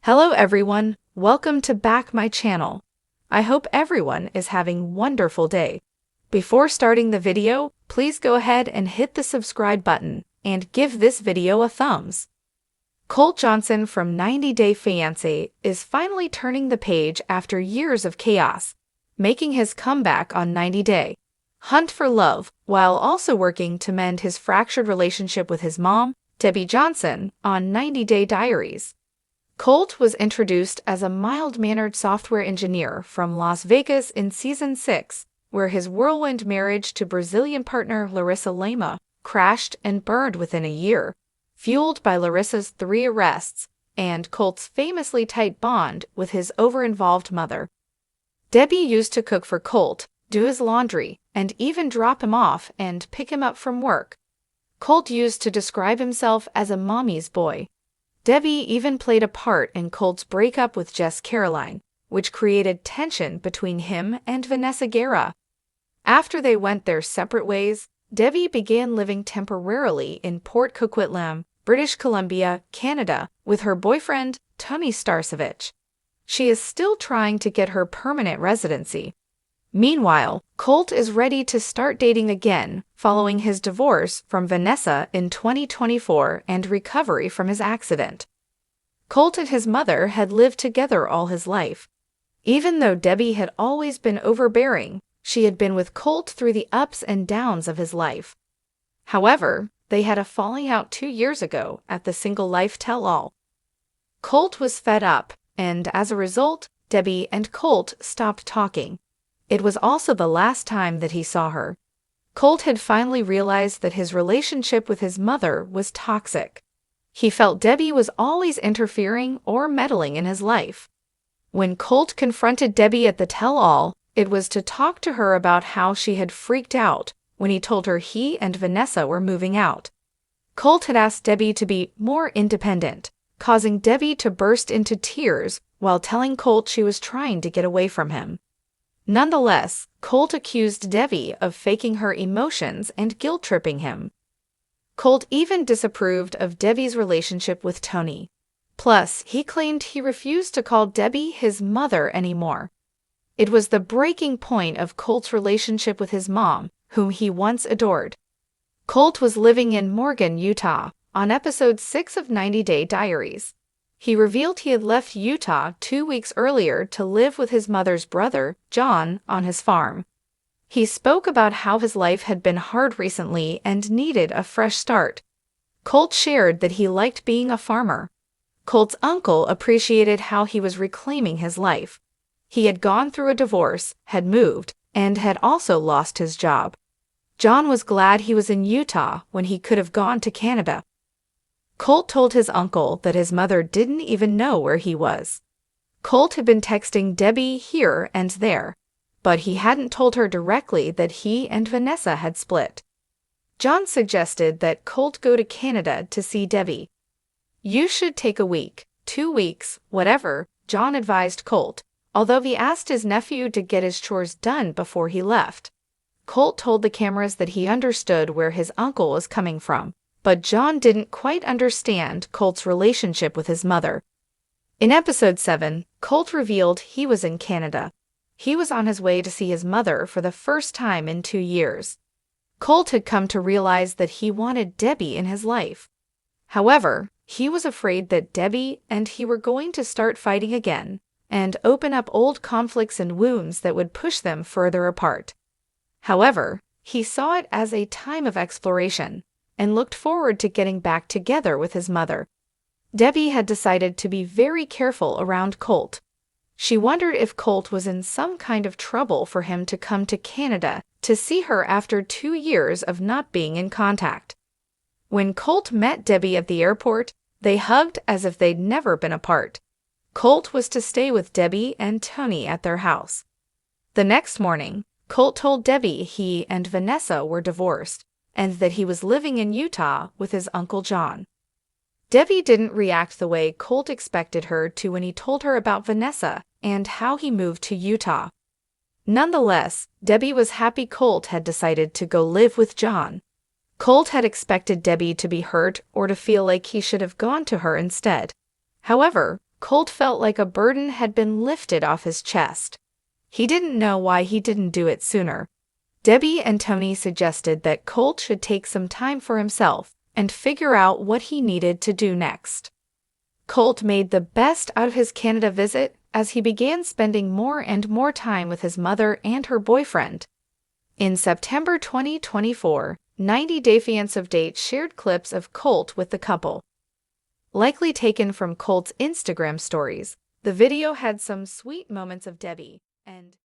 Hello everyone, welcome to back my channel. I hope everyone is having wonderful day. Before starting the video, please go ahead and hit the subscribe button and give this video a thumbs. Colt Johnson from 90 Day Fiancé is finally turning the page after years of chaos, making his comeback on 90 Day Hunt for Love while also working to mend his fractured relationship with his mom, Debbie Johnson, on 90 Day Diaries. Colt was introduced as a mild-mannered software engineer from Las Vegas in Season 6, where his whirlwind marriage to Brazilian partner Larissa Lima crashed and burned within a year, fueled by Larissa's 3 arrests and Colt's famously tight bond with his over-involved mother. Debbie used to cook for Colt, do his laundry, and even drop him off and pick him up from work. Colt used to describe himself as a mommy's boy. Debbie even played a part in Colt's breakup with Jess Caroline, which created tension between him and Vanessa Guerra. After they went their separate ways, Debbie began living temporarily in Port Coquitlam, British Columbia, Canada, with her boyfriend, Tony Starcevich. She is still trying to get her permanent residency. Meanwhile, Colt is ready to start dating again following his divorce from Vanessa in 2024 and recovery from his accident. Colt and his mother had lived together all his life. Even though Debbie had always been overbearing, she had been with Colt through the ups and downs of his life. However, they had a falling out 2 years ago at the Single Life Tell-All. Colt was fed up, and as a result, Debbie and Colt stopped talking. It was also the last time that he saw her. Colt had finally realized that his relationship with his mother was toxic. He felt Debbie was always interfering or meddling in his life. When Colt confronted Debbie at the tell-all, it was to talk to her about how she had freaked out when he told her he and Vanessa were moving out. Colt had asked Debbie to be more independent, causing Debbie to burst into tears while telling Colt she was trying to get away from him. Nonetheless, Colt accused Debbie of faking her emotions and guilt-tripping him. Colt even disapproved of Debbie's relationship with Tony. Plus, he claimed he refused to call Debbie his mother anymore. It was the breaking point of Colt's relationship with his mom, whom he once adored. Colt was living in Morgan, Utah, on episode 6 of 90 Day Diaries. He revealed he had left Utah 2 weeks earlier to live with his mother's brother, John, on his farm. He spoke about how his life had been hard recently and needed a fresh start. Colt shared that he liked being a farmer. Colt's uncle appreciated how he was reclaiming his life. He had gone through a divorce, had moved, and had also lost his job. John was glad he was in Utah when he could have gone to Canada. Colt told his uncle that his mother didn't even know where he was. Colt had been texting Debbie here and there, but he hadn't told her directly that he and Vanessa had split. John suggested that Colt go to Canada to see Debbie. "You should take a week, 2 weeks, whatever," John advised Colt, although he asked his nephew to get his chores done before he left. Colt told the cameras that he understood where his uncle was coming from, but John didn't quite understand Colt's relationship with his mother. In episode 7, Colt revealed he was in Canada. He was on his way to see his mother for the first time in 2 years. Colt had come to realize that he wanted Debbie in his life. However, he was afraid that Debbie and he were going to start fighting again and open up old conflicts and wounds that would push them further apart. However, he saw it as a time of exploration and looked forward to getting back together with his mother. Debbie had decided to be very careful around Colt. She wondered if Colt was in some kind of trouble for him to come to Canada to see her after 2 years of not being in contact. When Colt met Debbie at the airport, they hugged as if they'd never been apart. Colt was to stay with Debbie and Tony at their house. The next morning, Colt told Debbie he and Vanessa were divorced, and that he was living in Utah with his Uncle John. Debbie didn't react the way Colt expected her to when he told her about Vanessa and how he moved to Utah. Nonetheless, Debbie was happy Colt had decided to go live with John. Colt had expected Debbie to be hurt or to feel like he should have gone to her instead. However, Colt felt like a burden had been lifted off his chest. He didn't know why he didn't do it sooner. Debbie and Tony suggested that Colt should take some time for himself and figure out what he needed to do next. Colt made the best out of his Canada visit as he began spending more and more time with his mother and her boyfriend. In September 2024, 90 Day Fiancé update shared clips of Colt with the couple. Likely taken from Colt's Instagram stories, the video had some sweet moments of Debbie and